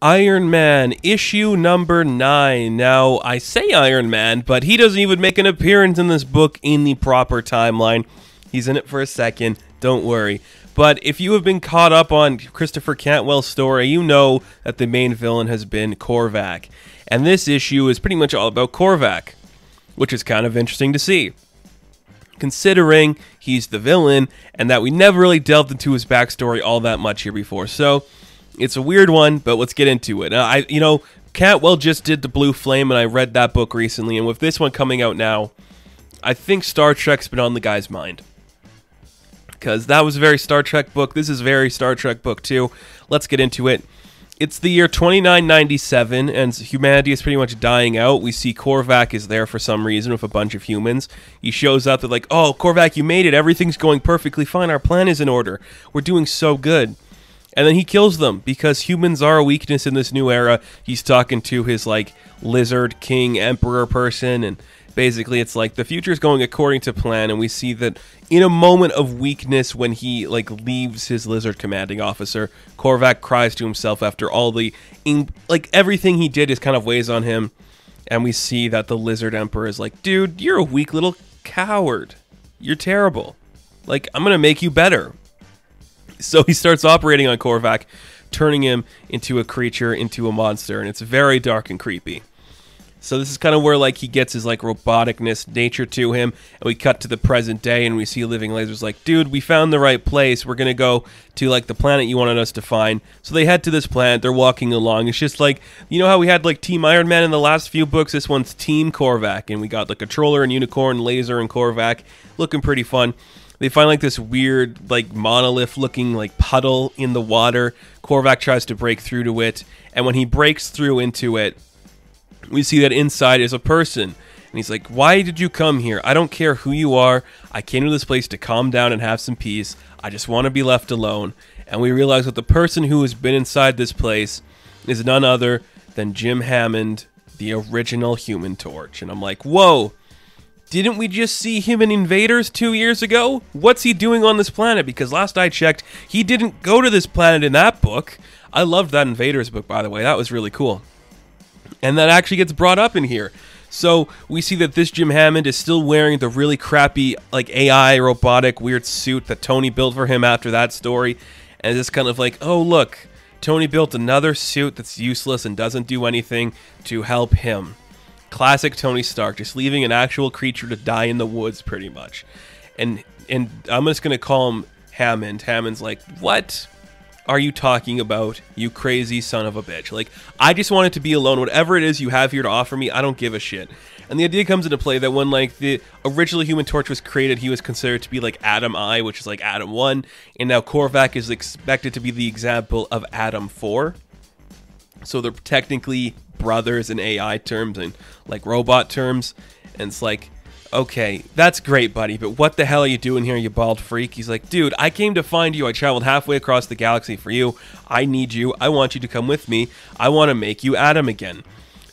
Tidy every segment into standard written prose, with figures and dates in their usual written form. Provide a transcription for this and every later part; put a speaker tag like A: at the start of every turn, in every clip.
A: Iron Man, issue number 9. Now, I say Iron Man, but he doesn't even make an appearance in this book in the proper timeline. He's in it for a second, don't worry. But if you have been caught up on Christopher Cantwell's story, you know that the main villain has been Korvac. And this issue is pretty much all about Korvac, which is kind of interesting to see, considering he's the villain and that we never really delved into his backstory all that much here before. So it's a weird one, but let's get into it. Cantwell just did The Blue Flame, and I read that book recently, and with this one coming out now, I think Star Trek's been on the guy's mind. Because that was a very Star Trek book. This is a very Star Trek book, too. Let's get into it. It's the year 2997, and humanity is pretty much dying out. We see Korvac is there for some reason with a bunch of humans. He shows up, they're like, "Oh, Korvac, you made it. Everything's going perfectly fine. Our plan is in order. We're doing so good." And then he kills them because humans are a weakness in this new era. He's talking to his lizard king emperor person, and basically it's like the future is going according to plan. And we see that in a moment of weakness when he leaves his lizard commanding officer, Korvac cries to himself after all the everything he did is kind of weighs on him. And we see that the lizard emperor is like, "Dude, you're a weak little coward. You're terrible. I'm gonna make you better." So he starts operating on Korvac, turning him into a creature, into a monster, and it's very dark and creepy. So this is kind of where he gets his roboticness nature to him, and we cut to the present day, and we see Living Laser's like, "Dude, we found the right place. We're gonna go to the planet you wanted us to find." So they head to this planet. They're walking along. It's just you know how we had Team Iron Man in the last few books. This one's Team Korvac, and we got a Controller and Unicorn, Laser and Korvac, looking pretty fun. They find this weird monolith looking puddle in the water. Korvac tries to break through to it, and when he breaks through into it, we see that inside is a person. And he's like, "Why did you come here? I don't care who you are. I came to this place to calm down and have some peace. I just want to be left alone." And we realize that the person who has been inside this place is none other than Jim Hammond, the original Human Torch. And I'm like, whoa. Didn't we just see him in Invaders 2 years ago? What's he doing on this planet? Because last I checked, he didn't go to this planet in that book. I loved that Invaders book, by the way. That was really cool. And that actually gets brought up in here. So we see that this Jim Hammond is still wearing the really crappy AI robotic weird suit that Tony built for him after that story. And it's kind of oh, look, Tony built another suit that's useless and doesn't do anything to help him. Classic Tony Stark, just leaving an actual creature to die in the woods, pretty much. And I'm just going to call him Hammond. Hammond's like, "What are you talking about, you crazy son of a bitch? I just wanted to be alone. Whatever it is you have here to offer me, I don't give a shit." And the idea comes into play that when the original Human Torch was created, he was considered to be Atom I, which is Atom 1. And now Korvac is expected to be the example of Atom 4. So they're technically brothers in AI terms and robot terms, and it's okay, that's great, buddy, but what the hell are you doing here, you bald freak? He's like, "Dude, I came to find you. I traveled halfway across the galaxy for you. I need you. I want you to come with me. I want to make you Atom again."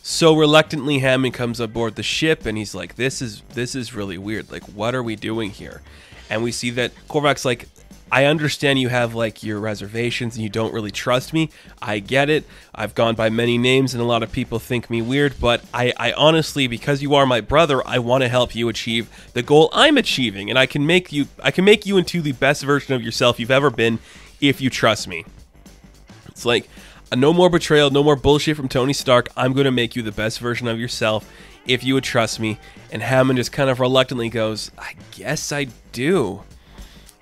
A: So reluctantly, Hammond comes aboard the ship, and he's like, this is really weird. What are we doing here? And we see that Korvac's like, "I understand you have your reservations and you don't really trust me. I get it. I've gone by many names and a lot of people think me weird, but I honestly, because you are my brother, I want to help you achieve the goal I'm achieving, and I can make you into the best version of yourself you've ever been if you trust me." It's no more betrayal, no more bullshit from Tony Stark. I'm going to make you the best version of yourself if you would trust me. And Hammond just kind of reluctantly goes, "I guess I do."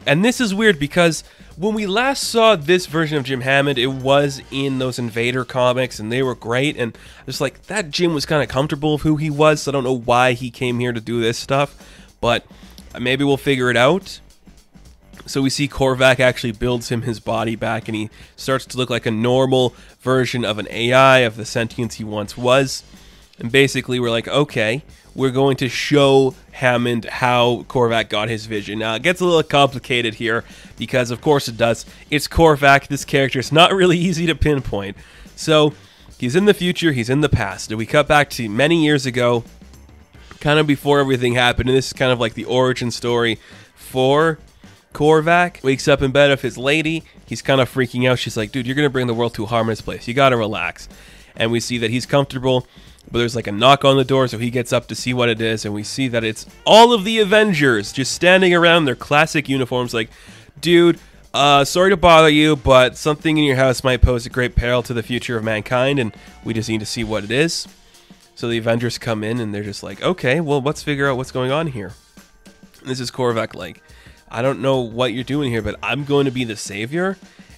A: And this is weird because when we last saw this version of Jim Hammond, it was in those Invader comics, and they were great. And just that Jim was kind of comfortable with who he was, so I don't know why he came here to do this stuff. But maybe we'll figure it out. So we see Korvac actually builds him his body back, and he starts to look like a normal version of an AI, of the sentience he once was. And basically we're like, okay, we're going to show Hammond how Korvac got his vision. Now, it gets a little complicated here because, of course it does. It's Korvac. This character is not really easy to pinpoint. So, he's in the future, he's in the past. And we cut back to many years ago, kind of before everything happened. And this is kind of the origin story for Korvac wakes up in bed with his lady. He's kind of freaking out. She's like, dude, you're going to bring the world to a harmless place. You got to relax. And we see that he's comfortable, but there's like a knock on the door, so he gets up to see what it is, and we see that it's all of the Avengers just standing around in their classic uniforms like, dude, sorry to bother you, but something in your house might pose a great peril to the future of mankind, and we just need to see what it is. So the Avengers come in, and they're just like, okay, well, let's figure out what's going on here. And this is Korvac like, I don't know what you're doing here, but I'm going to be the savior,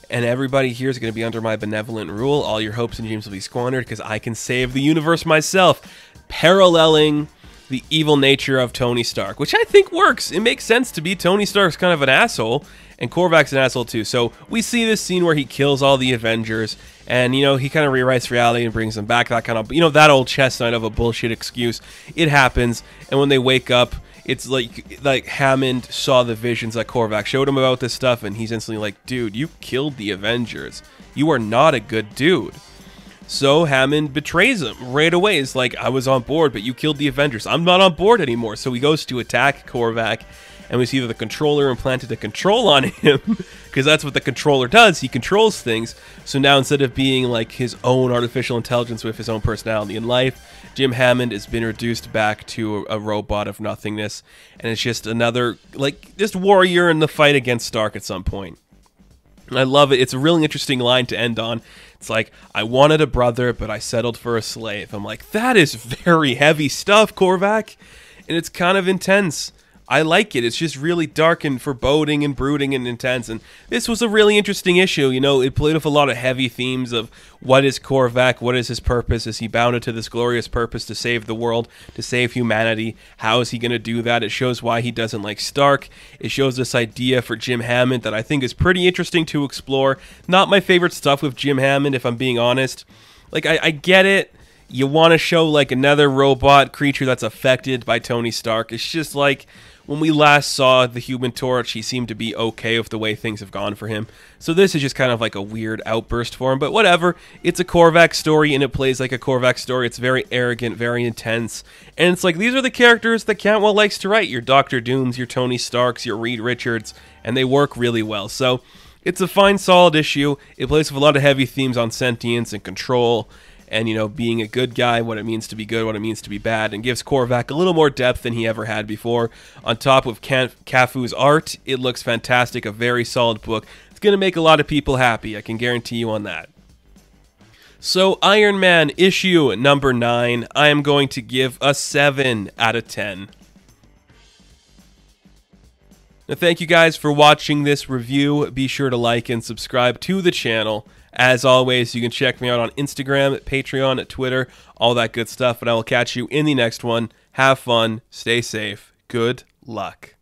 A: and everybody here is going to be under my benevolent rule. All your hopes and dreams will be squandered because I can save the universe myself, paralleling the evil nature of Tony Stark, which I think works. It makes sense to be. Tony Stark's kind of an asshole, and Korvac's an asshole too. So we see this scene where he kills all the Avengers, and, you know, he kind of rewrites reality and brings them back. That kind of, you know, that old chestnut of a bullshit excuse. It happens, and when they wake up, it's like Hammond saw the visions that Korvac showed him about this stuff, and he's instantly like, dude, you killed the Avengers. You are not a good dude. So Hammond betrays him right away. It's like, I was on board, but you killed the Avengers. I'm not on board anymore. So he goes to attack Korvac, and we see that the controller implanted a control on him, because that's what the controller does. He controls things. So now, instead of being like his own artificial intelligence with his own personality in life, Jim Hammond has been reduced back to a robot of nothingness, and it's just another, like, just warrior in the fight against Stark at some point. I love it. It's a really interesting line to end on. It's like, I wanted a brother, but I settled for a slave. I'm like, that is very heavy stuff, Korvac, and it's kind of intense. I like it. It's just really dark and foreboding and brooding and intense. And this was a really interesting issue. You know, it played with a lot of heavy themes of what is Korvac, what is his purpose? Is he bounded to this glorious purpose to save the world, to save humanity? How is he going to do that? It shows why he doesn't like Stark. It shows this idea for Jim Hammond that I think is pretty interesting to explore. Not my favorite stuff with Jim Hammond, if I'm being honest. Like, I get it. You want to show, like, another robot creature that's affected by Tony Stark. It's just like, when we last saw the Human Torch, he seemed to be okay with the way things have gone for him. So this is just kind of like a weird outburst for him. But whatever. It's a Korvac story, and it plays like a Korvac story. It's very arrogant, very intense. And it's like, these are the characters that Cantwell likes to write. Your Doctor Dooms, your Tony Starks, your Reed Richards. And they work really well. So it's a fine, solid issue. It plays with a lot of heavy themes on sentience and control, and, you know, being a good guy, what it means to be good, what it means to be bad, and gives Korvac a little more depth than he ever had before. On top of Cafu's art, it looks fantastic, a very solid book. It's going to make a lot of people happy, I can guarantee you on that. So, Iron Man issue number 9, I am going to give a 7 out of 10. Now, thank you guys for watching this review. Be sure to like and subscribe to the channel. As always, you can check me out on Instagram, Patreon, Twitter, all that good stuff. And I will catch you in the next one. Have fun. Stay safe. Good luck.